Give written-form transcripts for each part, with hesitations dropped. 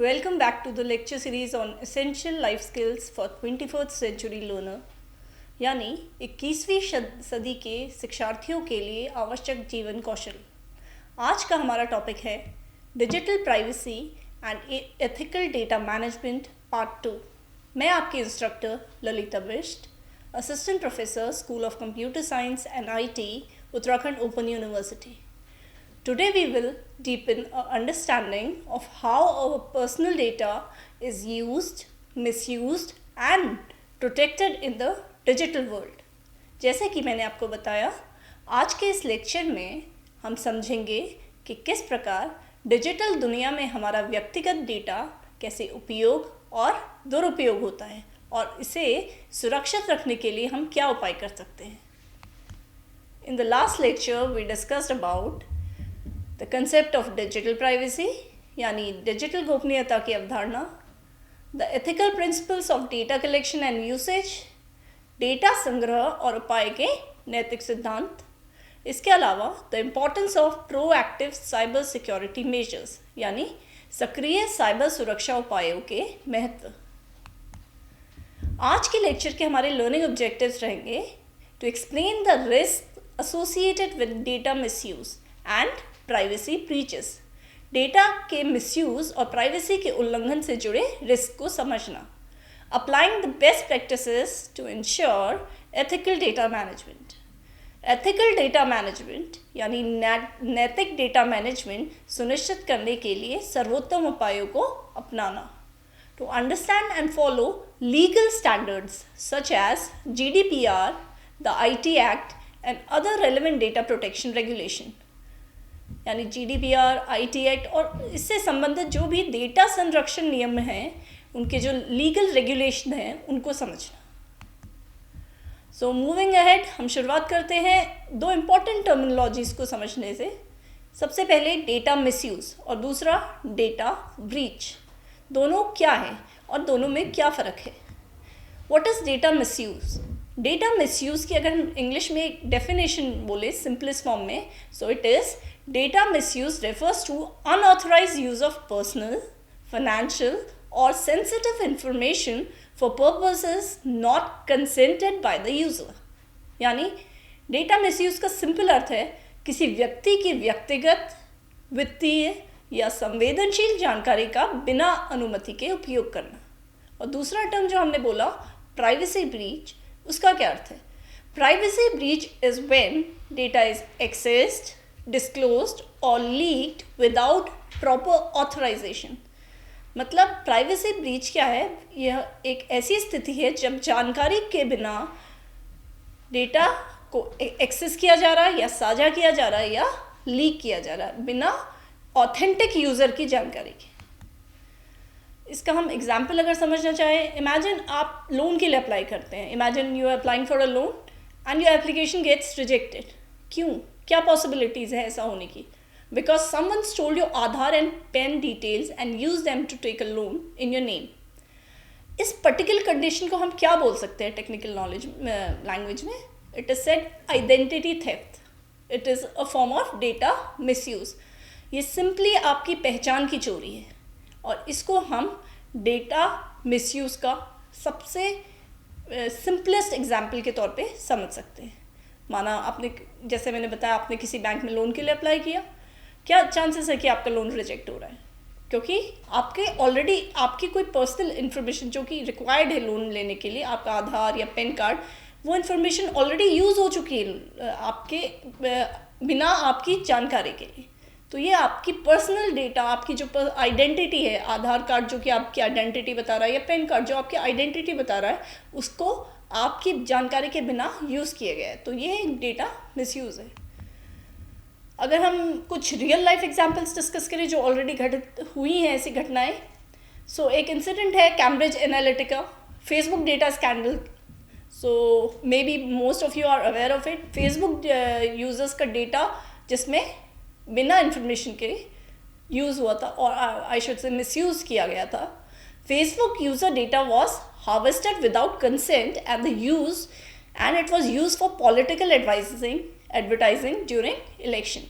Welcome back to the lecture series on Essential Life Skills for 21st Century Learner, यानी 21वीं सदी के शिक्षार्थियों के लिए आवश्यक जीवन कौशल। आज का हमारा टॉपिक है digital privacy and ethical data management part 2। मैं आपकी instructor Lalita Bisht, assistant professor school of computer science and IT, Uttarakhand open university. Today we will deepen our understanding of how our personal data is used, misused and protected in the digital world. जैसे कि मैंने आपको बताया, आज के इस lecture में हम समझेंगे कि किस प्रकार डिजिटल दुनिया में हमारा व्यक्तिगत डेटा कैसे उपयोग और दुरुपयोग होता है और इसे सुरक्षित रखने के लिए हम क्या उपाय कर सकते हैं। In the last lecture we discussed about the concept of digital privacy यानी डिजिटल गोपनीयता की अवधारणा, the ethical principles of data collection and usage, data संग्रह और उपाय के नैतिक सिद्धांत। इसके अलावा the importance of proactive cyber security measures यानी सक्रिय साइबर सुरक्षा उपायों के महत्व। आज के लेक्चर के हमारे लर्निंग ऑब्जेक्टिव्स रहेंगे to explain the risk associated with data misuse and privacy breaches, data के मिसयूज और प्राइवेसी के उल्लंघन से जुड़े रिस्क को समझना, applying the best practices to ensure ethical data management. Ethical data management यानी नैतिक डेटा मैनेजमेंट सुनिश्चित करने के लिए सर्वोत्तम उपायों को अपनाना, to understand and follow legal standards such as GDPR, the IT act and other relevant data protection regulation यानी GDPR, IT एक्ट और इससे संबंधित जो भी डेटा संरक्षण नियम हैं, उनके जो लीगल रेगुलेशन हैं उनको समझना। सो मूविंग अहेड, हम शुरुआत करते हैं दो इम्पॉर्टेंट टर्मिनोलॉजीज़ को समझने से। सबसे पहले डेटा मिसयूज़ और दूसरा डेटा ब्रीच। दोनों क्या है और दोनों में क्या फ़र्क है। What is data misuse? Data misuse की अगर हम इंग्लिश में एक डेफिनेशन बोले सिंपलेस्ट फॉर्म में, so it is data misuse refers to unauthorized use of personal, financial or sensitive information for purposes not consented by the user। यानी data misuse का simple अर्थ है किसी व्यक्ति की व्यक्तिगत, वित्तीय या संवेदनशील जानकारी का बिना अनुमति के उपयोग करना। और दूसरा टर्म जो हमने बोला प्राइवेसी ब्रीच, उसका क्या अर्थ है? Privacy breach is when data is accessed, disclosed or leaked without proper authorization। मतलब प्राइवेसी ब्रीच क्या है? यह एक ऐसी स्थिति है जब जानकारी के बिना डेटा को एक्सेस किया जा रहा है या साझा किया जा रहा है या लीक किया जा रहा है बिना ऑथेंटिक यूज़र की जानकारी के। इसका हम एग्जाम्पल अगर समझना चाहें, इमेजिन आप लोन के लिए अप्लाई करते हैं। Imagine you are applying for a loan and your application gets rejected. क्यों? क्या पॉसिबिलिटीज़ है ऐसा होने की? Because someone stole your Aadhaar and PAN details and use them to take a loan in your name. इस particular condition को हम क्या बोल सकते हैं टेक्निकल नॉलेज लैंग्वेज में? It is said identity theft. It is a form of data misuse. ये simply आपकी पहचान की चोरी है और इसको हम डेटा मिसयूज का सबसे सिंपलेस्ट एग्जाम्पल के तौर पे समझ सकते हैं। माना आपने, जैसे मैंने बताया, आपने किसी बैंक में लोन के लिए अप्लाई किया, क्या चांसेस है कि आपका लोन रिजेक्ट हो रहा है? क्योंकि आपके ऑलरेडी आपकी कोई पर्सनल इन्फॉर्मेशन जो कि रिक्वायर्ड है लोन लेने के लिए, आपका आधार या पैन कार्ड, वो इन्फॉर्मेशन ऑलरेडी यूज़ हो चुकी है आपके बिना आपकी जानकारी के लिए। तो ये आपकी पर्सनल डेटा, आपकी जो आइडेंटिटी है, आधार कार्ड जो कि आपकी आइडेंटिटी बता रहा है या पैन कार्ड जो आपकी आइडेंटिटी बता रहा है, उसको आपकी जानकारी के बिना यूज़ किया गया है। तो ये डेटा मिसयूज़ है। अगर हम कुछ रियल लाइफ एग्जांपल्स डिस्कस करें जो ऑलरेडी घटित हुई हैं ऐसी घटनाएं, सो एक इंसिडेंट है Cambridge Analytica Facebook data scandal. So maybe most of you are aware of it. Facebook users का डेटा जिसमें बिना इंफॉर्मेशन के यूज़ हुआ था और आई शुड से मिसयूज़ किया गया था। Facebook user data was harvested without consent and it was used for political advertising during election।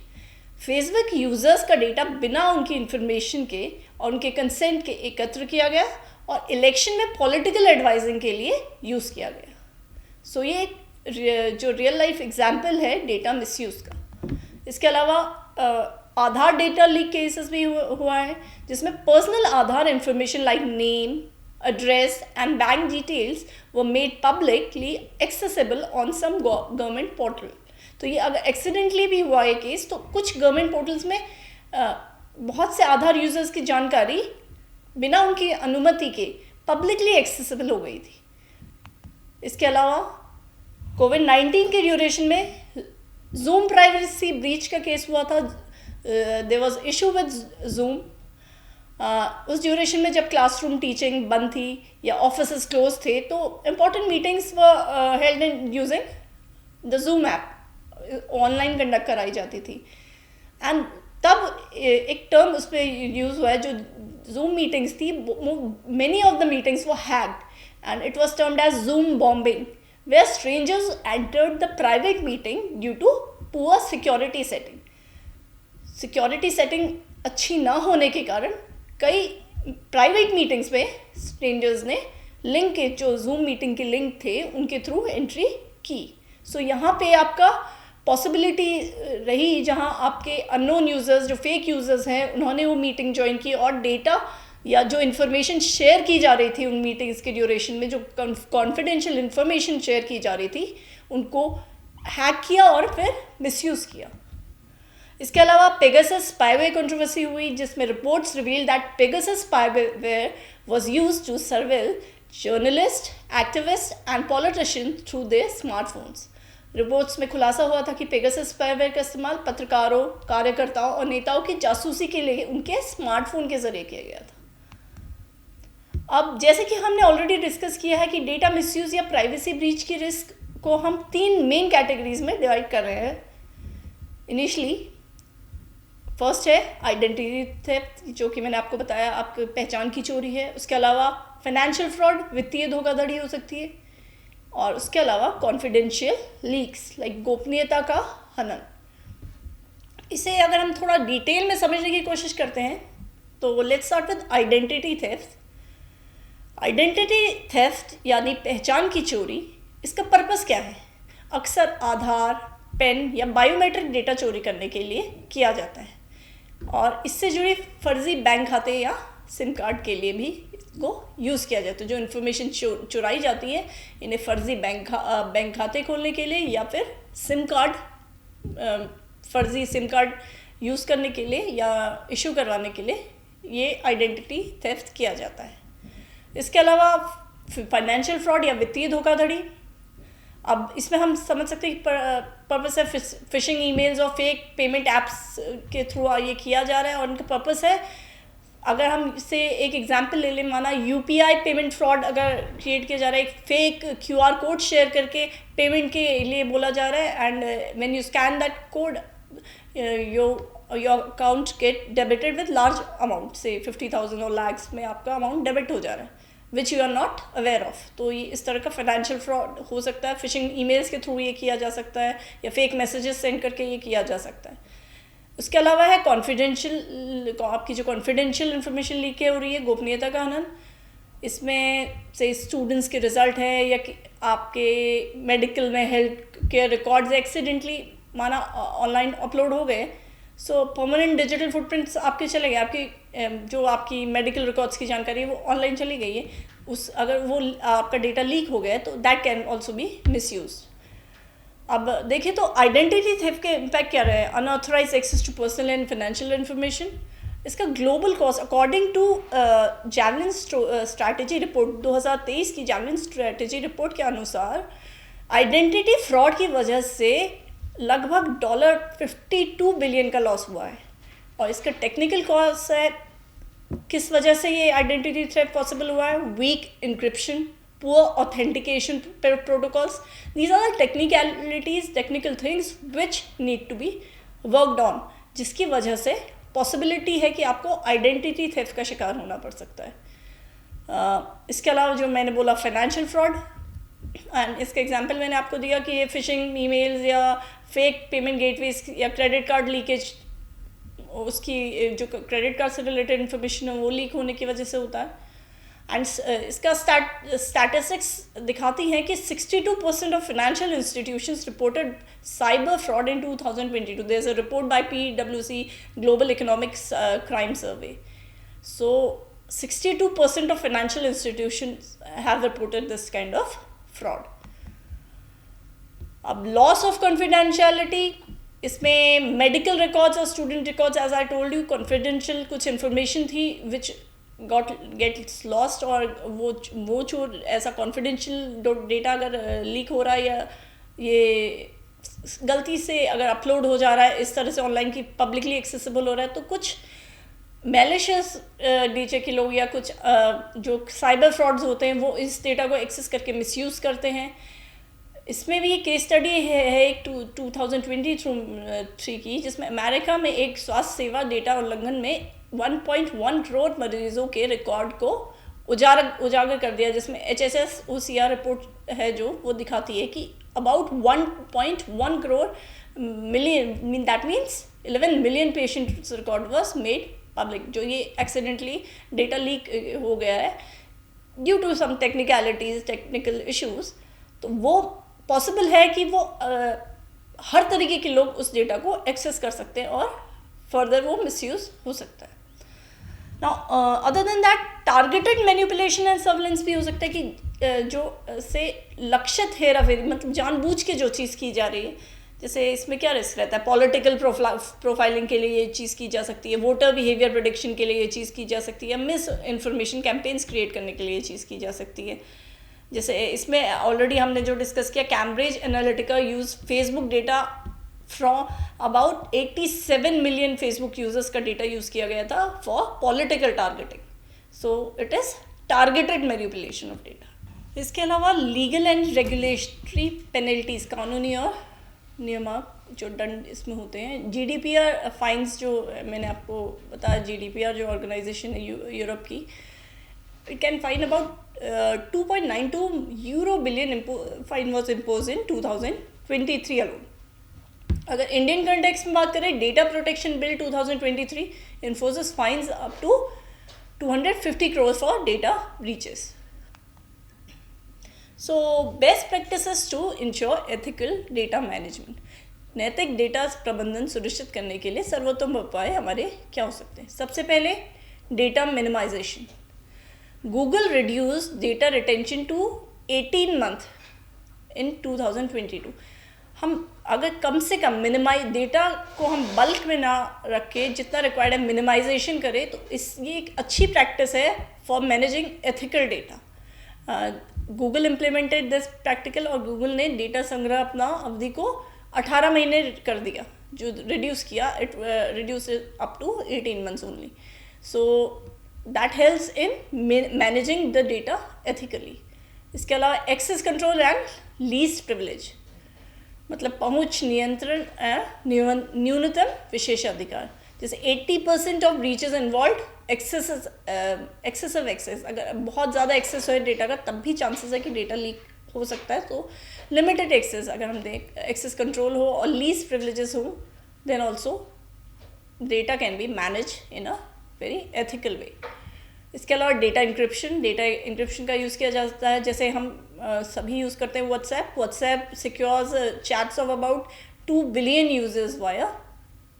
Facebook users का डेटा बिना उनकी इंफॉर्मेशन के और उनके कंसेंट के एकत्र किया गया और इलेक्शन में पॉलिटिकल एडवाइजिंग के लिए यूज़ किया गया। सो ये एक जो रियल लाइफ एग्जाम्पल है डेटा मिसयूज़ का। इसके अलावा आधार डेटा लीक केसेस भी हुआ है, जिसमें personal Aadhaar information like name, address and bank details were made publicly accessible on some government portal। तो ये अगर एक्सीडेंटली भी हुआ है केस, तो कुछ गवर्नमेंट पोर्टल्स में बहुत से आधार यूजर्स की जानकारी बिना उनकी अनुमति के पब्लिकली एक्सेसिबल हो गई थी। इसके अलावा कोविड-19 के ड्यूरेशन में जूम प्राइवेसी ब्रीच का केस हुआ था। There was issue with Zoom. उस ड्यूरेशन में जब क्लासरूम टीचिंग बंद थी या ऑफिसेस क्लोज थे, तो important meetings were held in using the zoom app, online conduct कराई जाती थी। एंड तब एक टर्म उस पर यूज़ हुआ है जो जूम मीटिंग्स थी, many of the meetings were hacked and it was termed as Zoom bombing, where strangers entered the private meeting due to poor security setting. Security setting अच्छी ना होने के कारण कई प्राइवेट मीटिंग्स में स्ट्रेंजर्स ने link के जो जूम मीटिंग के लिंक थे उनके थ्रू एंट्री की। सो यहाँ पे आपका पॉसिबिलिटी रही जहाँ आपके अननोन यूज़र्स जो फेक यूज़र्स हैं उन्होंने वो मीटिंग ज्वाइन की और डेटा या जो इन्फॉर्मेशन शेयर की जा रही थी उन मीटिंग्स के ड्यूरेशन में, जो कॉन्फिडेंशियल इन्फॉर्मेशन शेयर की जा रही थी, उनको हैक किया और फिर मिसयूज़ किया। इसके अलावा पेगासस स्पाईवेयर कंट्रोवर्सी हुई, जिसमें reports reveal that Pegasus spyware was used to surveil journalist, activist and politician through their smartphones. Reports में खुलासा हुआ था कि पेगासस स्पाईवेयर का इस्तेमाल पत्रकारों, कार्यकर्ताओं और नेताओं की जासूसी के लिए उनके स्मार्टफोन के जरिए किया गया था। अब जैसे कि हमने ऑलरेडी डिस्कस किया है कि डेटा मिसयूज़ या प्राइवेसी ब्रीच की रिस्क को हम 3 मेन कैटेगरीज में डिवाइड कर रहे हैं। इनिशियली फर्स्ट है आइडेंटिटी थेफ्ट, जो कि मैंने आपको बताया आपकी पहचान की चोरी है। उसके अलावा फाइनेंशियल फ्रॉड, वित्तीय धोखाधड़ी हो सकती है। और उसके अलावा कॉन्फिडेंशियल लीक्स लाइक गोपनीयता का हनन। इसे अगर हम थोड़ा डिटेल में समझने की कोशिश करते हैं तो let's start with identity theft. Identity theft यानी पहचान की चोरी, इसका पर्पस क्या है? अक्सर आधार, पेन या बायोमेट्रिक डेटा चोरी करने के लिए किया जाता है और इससे जुड़ी फर्जी बैंक खाते या सिम कार्ड के लिए भी इसको यूज़ किया जाता है। जो इन्फॉर्मेशन चुराई जाती है इन्हें फर्जी बैंक खाते खोलने के लिए या फिर सिम कार्ड, फर्जी सिम कार्ड यूज़ करने के लिए या इशू करवाने के लिए ये आइडेंटिटी थेफ्ट किया जाता है। इसके अलावा फाइनेंशियल फ्रॉड या वित्तीय धोखाधड़ी, अब इसमें हम समझ सकते हैं कि पर्पस है फिशिंग ईमेल्स और फेक पेमेंट ऐप्स के थ्रू ये किया जा रहा है और उनका पर्पस है, अगर हम इससे एक एग्जांपल ले लें, माना यूपीआई पेमेंट फ्रॉड अगर क्रिएट किया जा रहा है, एक फेक क्यूआर कोड शेयर करके पेमेंट के लिए बोला जा रहा है and when you scan that code your account get debited with large amount, से 50,000 और लैक्स में आपका अमाउंट डेबिट हो जा रहा है which you are not aware of. तो ये इस तरह का फाइनेंशियल फ्रॉड हो सकता है। फिशिंग ईमेल्स के थ्रू ये किया जा सकता है या फेक मैसेजेस सेंड करके ये किया जा सकता है। उसके अलावा है कॉन्फिडेंशियल, आपकी जो कॉन्फिडेंशियल इन्फॉर्मेशन लीक हो रही है, गोपनीयता का हनन। इसमें से स्टूडेंट्स के रिजल्ट है या कि आपके मेडिकल में हेल्थ केयर रिकॉर्ड्स एक्सीडेंटली माना ऑनलाइन अपलोड हो गए, सो परमानेंट डिजिटल फुटप्रिंट्स आपके चले गए, आपकी जो आपकी मेडिकल रिकॉर्ड्स की जानकारी है वो ऑनलाइन चली गई है, उस अगर वो आपका डेटा लीक हो गया है तो that can also be misuse. अब देखें तो आइडेंटिटी थेफ्ट के इम्पैक्ट क्या रहे हैं? Unauthorise access to personal and financial information. इसका global cost according to Javelin strategy report 2023 की जैवलिन स्ट्रैटेजी रिपोर्ट के अनुसार आइडेंटिटी फ्रॉड की वजह से लगभग $52 बिलियन का लॉस हुआ है। और इसका टेक्निकल कॉस्ट है, किस वजह से ये आइडेंटिटी थेफ्ट पॉसिबल हुआ है? Weak encryption, poor authentication protocols, these are the technicalities, technical things which need to be worked on, जिसकी वजह से पॉसिबिलिटी है कि आपको आइडेंटिटी थेफ्ट का शिकार होना पड़ सकता है। इसके अलावा जो मैंने बोला फाइनेंशियल फ्रॉड, एंड इसका एग्जांपल मैंने आपको दिया कि ये फिशिंग ईमेल्स या फेक पेमेंट गेटवेज या क्रेडिट कार्ड लीकेज उसकी जो क्रेडिट कार्ड से रिलेटेड इन्फॉर्मेशन है वो लीक होने की वजह से होता है. एंड इसका स्टैटिस्टिक्स दिखाती हैं कि 62% of financial institutions reported cyber fraud in 2022. There is a report by PwC global economics crime survey. So 62% of financial institutions have reported this kind of fraud. अब लॉस ऑफ कॉन्फिडेंशियलिटी, इसमें medical records और student records, as I told you, confidential कुछ information थी which gets lost, और वो जो ऐसा confidential data अगर लीक हो रहा है या ये गलती से अगर अपलोड हो जा रहा है इस तरह से ऑनलाइन की पब्लिकली एक्सेसिबल हो रहा है, तो कुछ मैलिशियस नीचे के लोग या कुछ जो साइबर फ्रॉड्स होते हैं वो इस डेटा को एक्सेस करके मिसयूज़ करते हैं. इसमें भी केस स्टडी है एक 2023 की, जिसमें अमेरिका में एक स्वास्थ्य सेवा डेटा उल्लंघन में 1.1 करोड़ मरीजों के रिकॉर्ड को उजागर कर दिया, जिसमें HHS OCR रिपोर्ट है जो वो दिखाती है कि about 1.1 crore million, that means 11 million patients record was made public, जो ये एक्सीडेंटली डेटा लीक हो गया है due to some technicalities, technical issues. तो वो पॉसिबल है कि वो हर तरीके के लोग उस डेटा को एक्सेस कर सकते हैं और फर्दर वो मिसयूज हो सकता है. Now other than that, targeted manipulation and surveillance भी हो सकता है कि जो से लक्षित हेराफेरी, मतलब जानबूझ के जो चीज़ की जा रही है, जैसे इसमें क्या रिस्क रहता है, पॉलिटिकल प्रोफाइलिंग के लिए ये चीज़ की जा सकती है, वोटर बिहेवियर प्रेडिक्शन के लिए ये चीज़ की जा सकती है, मिस इन्फॉर्मेशन कैंपेन्स क्रिएट करने के लिए ये चीज़ की जा सकती है. जैसे इसमें ऑलरेडी हमने जो डिस्कस किया, Cambridge Analytica use Facebook data from about 87 million Facebook users का डेटा यूज़ किया गया था for political targeting. So it is targeted manipulation of data. इसके अलावा लीगल एंड रेगुलेटरी पेनल्टीज, कानूनी और नियामक जो दंड इसमें होते हैं. GDPR फाइन्स, जो मैंने आपको बताया, GDPR जो ऑर्गेनाइजेशन है यूरोप की, it can fine about 2.92 euro billion fine was imposed in 2023 alone. अगर इंडियन कंटेक्स्ट में बात करें, data protection bill 2023 enforces fines up to 250 crores for data breaches. So best practices to ensure ethical data management. नैतिक data प्रबंधन सुनिश्चित करने के लिए सर्वोत्तम उपाय हमारे क्या हो सकते हैं. सबसे पहले data minimization. Google reduced data retention to 18 month in 2022. हम अगर कम से कम डेटा को हम बल्क में ना रख के जितना रिक्वायर्ड है मिनिमाइजेशन करें, तो ये एक अच्छी प्रैक्टिस है for managing ethical data. Google implemented this practical, और गूगल ने डेटा संग्रह अपना अवधि को 18 महीने कर दिया, जो रिड्यूस किया, it reduce up to 18 months only. So that helps in managing the data ethically. इसके अलावा access control and least privilege, मतलब पहुंच नियंत्रण न्यूनतम विशेषाधिकार. जैसे 80% of breaches involve excessive access. अगर बहुत ज़्यादा एक्सेस हो डेटा का, तब भी चांसेस है कि डेटा लीक हो सकता है. तो लिमिटेड एक्सेस अगर हम देख, एक्सेस कंट्रोल हो और लीस्ट प्रिविलेजेस हो, then also data can be manage in a very ethical way. इसके अलावा डेटा इंक्रिप्शन का यूज़ किया जाता है. जैसे हम सभी यूज़ करते हैं WhatsApp secures chats of about 2 billion users via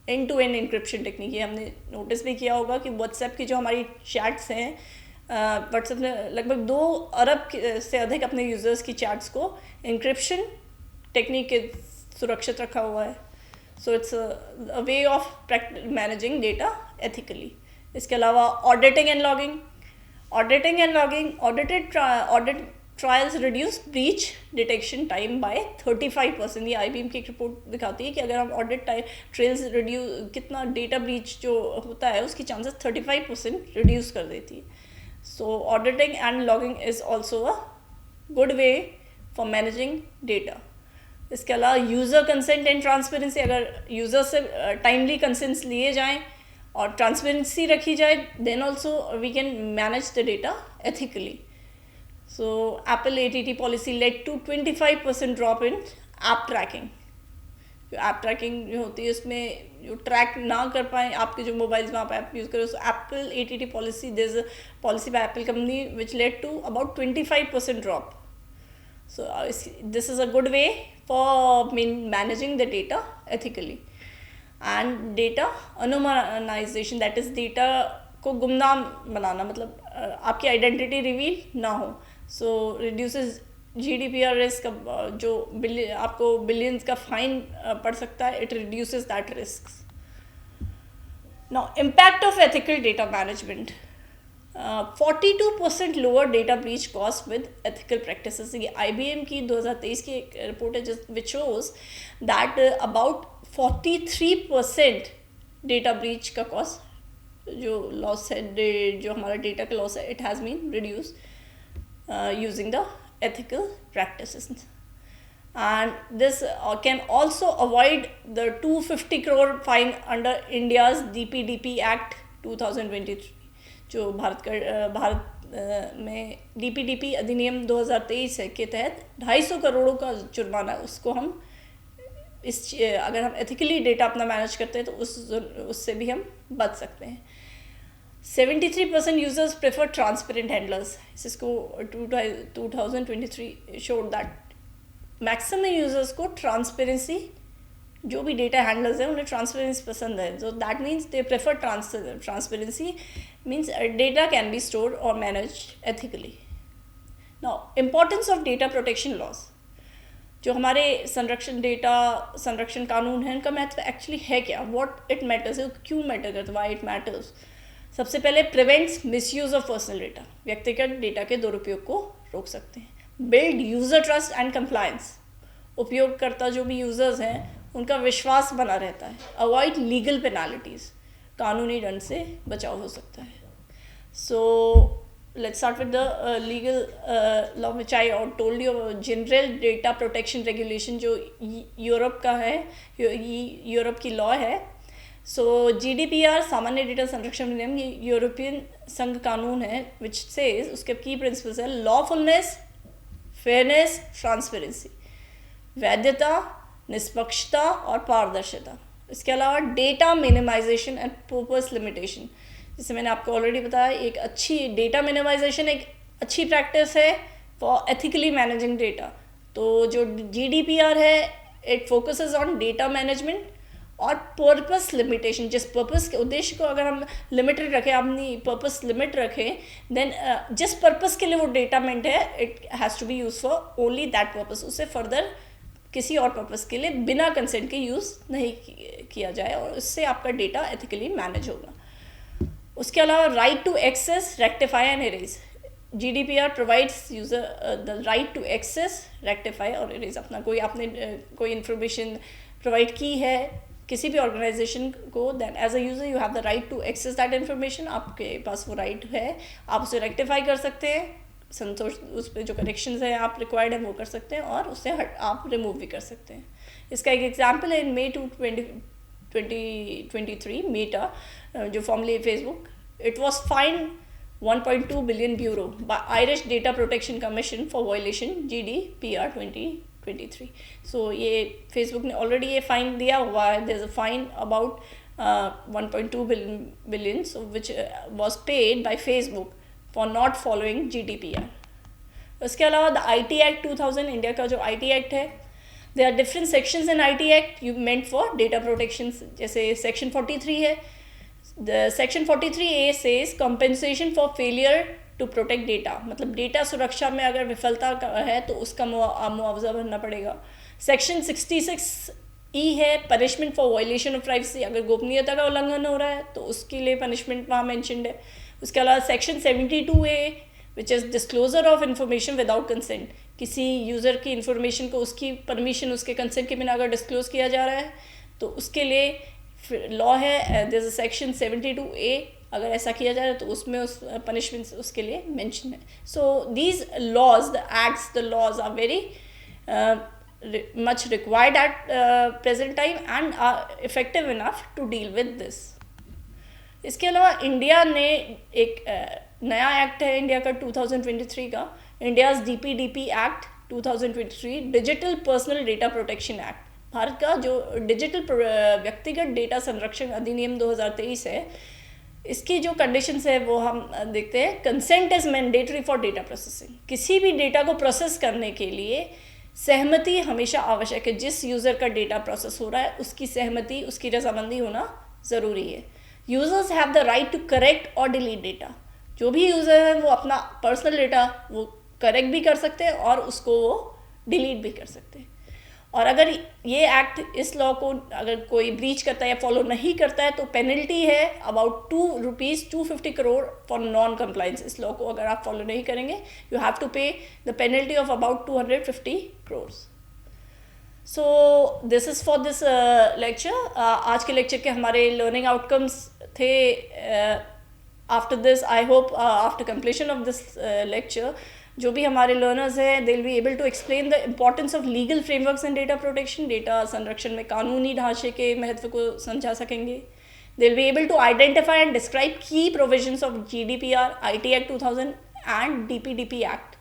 end to end encryption technique. ये हमने नोटिस भी किया होगा कि व्हाट्सएप की जो हमारी चैट्स हैं, व्हाट्सएप ने लगभग 2 अरब से अधिक अपने यूज़र्स की चैट्स को इंक्रिप्शन टेक्निक के सुरक्षित रखा हुआ है. So it's a way of managing data ethically. इसके अलावा auditing and logging. Audit trials reduce breach detection time by 35%. ये IBM की एक रिपोर्ट दिखाती है कि अगर हम ऑडिट ट्रायल्स रिड्यूस, कितना डेटा ब्रीच जो होता है उसकी चांसेस 35% रिड्यूस कर देती है. So auditing and logging is also a good way for managing data. इसके अलावा यूज़र कंसेंट एंड ट्रांसपेरेंसी. अगर यूज़र से टाइमली कंसेंट्स लिए जाएँ और ट्रांसपेरेंसी रखी जाए, then also we can manage the data ethically. So Apple ATT policy led to 25% drop in app tracking. जो ऐप ट्रैकिंग जो होती है उसमें जो ट्रैक ना कर पाए आपके जो मोबाइल्स में आप ऐप यूज़ करो, so Apple ATT policy, there is a policy by Apple company which led to about 25% drop. So this is a good way for managing the data ethically. And data anonymization, that is data को गुमनाम बनाना, मतलब आपकी identity reveal ना हो. सो reduces GDPR risk, जो आपको billions का fine पड़ सकता है, it reduces that risk. Now impact of ethical data management. 42% lower data breach cost with ethical practices. ये IBM की 2023 की एक रिपोर्ट है which shows that about 43% data breach का कॉस्ट, जो लॉस है, जो हमारा डेटा का लॉस है, it has been reduce using the ethical practices. And this can also avoid the 250 crore fine under India's DPDP Act 2023. जो भारत में DPDP अधिनियम 2023 है के तहत 250 करोड़ का जुर्माना, उसको हम अगर हम एथिकली डेटा अपना मैनेज करते हैं तो उससे भी हम बच सकते हैं. 73% users prefer transparent handlers. Cisco 2023 showed that maximum users को transparency, जो भी डेटा हैंडलर्स हैं उन्हें ट्रांसपेरेंसी पसंद है. So that means they prefer transparency, means data can be stored or managed ethically. Now importance of data protection laws. जो हमारे data संरक्षण कानून हैं, उनका महत्व एक्चुअली है क्या, व्हाट इट मैटर्स, क्यों मैटर करता है, व्हाई इट मैटर्स. सबसे पहले prevents misuse of personal data, व्यक्तिगत डेटा के दुरुपयोग को रोक सकते हैं. Build user trust and compliance, उपयोगकर्ता जो भी यूज़र्स हैं उनका विश्वास बना रहता है. अवॉइड लीगल पेनाल्टीज, कानूनी दंड से बचाव हो सकता है. सो let's start with the legal law which I told you. General data protection regulation जो यूरोप का है, यूरोप की लॉ है. सो GDPR सामान्य डेटा संरक्षण नियम, ये यूरोपियन संघ कानून है विच सेज, उसके की प्रिंसिपल्स है लॉफुलनेस, फेयरनेस, ट्रांसपेरेंसी, वैधता, निष्पक्षता और पारदर्शिता. इसके अलावा data minimization and purpose limitation, जैसे मैंने आपको ऑलरेडी बताया, एक अच्छी डेटा मिनिमाइजेशन एक अच्छी प्रैक्टिस है फॉर एथिकली मैनेजिंग डेटा. तो जो GDPR है it focuses on data management और पर्पस लिमिटेशन. जिस पर्पस के उद्देश्य को अगर हम लिमिटेड रखें, अपनी पर्पस लिमिट रखें, देन जिस पर्पस के लिए वो डेटा मेंट है it has to be use for only that purpose. उससे फर्दर किसी और पर्पस के लिए बिना कंसेंट के यूज़ नहीं किया जाए, और उससे आपका डेटा एथिकली मैनेज होगा. उसके अलावा right to access, rectify and erase. GDPR provides user the right to access, rectify और इरेज. अपना आपने कोई इन्फॉर्मेशन प्रोवाइड की है किसी भी ऑर्गेनाइजेशन को, then as a user you have the right to access that information. आपके पास वो राइट है, आप उसे रेक्टिफाई कर सकते हैं, संतोष उस पर जो करेक्शंस हैं आप रिक्वायर्ड है वो कर सकते हैं, और उससे आप रिमूव भी कर सकते हैं. इसका एक एग्जाम्पल है इन May 2023 मेटा, जो formerly Facebook, it was fine 1.2 billion euro by Irish data protection commission for violation GDPR 2023. So ये फेसबुक ने ऑलरेडी ये फाइन दिया हुआ है. There is a fine about 1.2 billion which was paid by Facebook for not following GDPR. उसके अलावा the IT Act 2000, India का जो IT Act है, there are different sections in IT Act you meant for data protection. जैसे section 43 है, the section 43A says compensation for failure to protect data, मतलब data सुरक्षा में अगर विफलता है तो उसका मुआवजा भरना पड़ेगा. सेक्शन 66E है punishment for violation of privacy, अगर गोपनीयता का उल्लंघन हो रहा है तो उसके लिए पनिशमेंट वहाँ मैंशनड है. उसके अलावा section 72A which is disclosure of information without consent, किसी यूज़र की इन्फॉर्मेशन को उसकी परमिशन, उसके कंसेंट के बिना अगर डिस्क्लोज किया जा रहा है तो उसके लिए लॉ है. There is a section 72A, अगर ऐसा किया जा रहा है तो उसमें उस पनिशमेंट उसके लिए मेंशन है. So these laws, the acts, the laws are very much required at present time and are effective enough to deal with this. इसके अलावा इंडिया ने एक नया एक्ट है इंडिया का 2023 का, India's DPDP act 2023, digital personal data protection act. Bharat का जो डिजिटल व्यक्तिगत डेटा संरक्षण अधिनियम 2023 है, इसकी जो कंडीशंस है वो हम देखते हैं। Consent is mandatory for data processing. किसी भी डेटा को प्रोसेस करने के लिए सहमति हमेशा आवश्यक है। जिस यूज़र का डेटा प्रोसेस हो रहा है उसकी सहमति, उसकी रजामंदी होना ज़रूरी है। Users have the right to correct और डिलीट डेटा। जो भी यूज़र है वो अपना पर्सनल डेटा वो करेक्ट भी कर सकते हैं और उसको वो डिलीट भी कर सकते हैं। और अगर ये एक्ट, इस लॉ को अगर कोई ब्रीच करता है या फॉलो नहीं करता है तो पेनल्टी है about ₹250 crore for non compliance. इस लॉ को अगर आप फॉलो नहीं करेंगे, you have to pay the penalty of about 250 crore. So this is for this lecture. आज के लेक्चर के हमारे लर्निंग आउटकम्स थे। After this, I hope after completion of this lecture, जो भी हमारे लर्नर्स हैं they will be able to explain the importance of legal frameworks in data protection. Data संरक्षण में कानूनी ढांचे के महत्व को समझा सकेंगे। They will be able to identify and describe key provisions of GDPR, IT act 2000 and DPDP act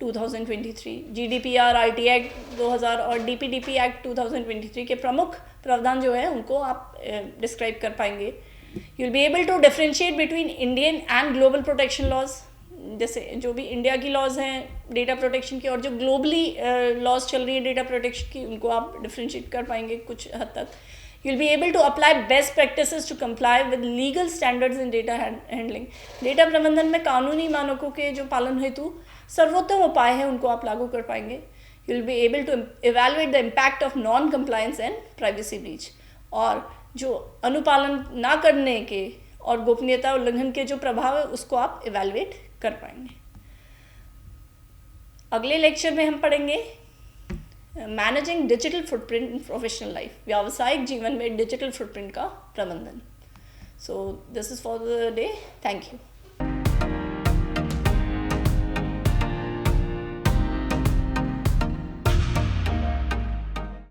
2023। GDPR, IT act 2000 और DPDP एक्ट 2023 के प्रमुख प्रावधान जो है उनको आप डिस्क्राइब कर पाएंगे। You will be able to differentiate between Indian and global protection laws. जैसे जो भी इंडिया की लॉज हैं डेटा प्रोटेक्शन की और जो ग्लोबली लॉज चल रही है डेटा प्रोटेक्शन की, उनको आप डिफरेंशिएट कर पाएंगे कुछ हद तक। You will be able to apply best practices to comply with legal standards in data handling. Data प्रबंधन में कानूनी मानकों के जो पालन हेतु सर्वोत्तम उपाय हैं उनको आप लागू कर पाएंगे। You will be able to evaluate the impact of non compliance and privacy breach. और जो अनुपालन ना करने के और गोपनीयता उल्लंघन के जो प्रभाव है उसको आप इवैल्यूएट कर पाएंगे। अगले लेक्चर में हम पढ़ेंगे managing digital footprint in professional life. व्यावसायिक जीवन में डिजिटल फुटप्रिंट का प्रबंधन। So this is for the day. Thank you.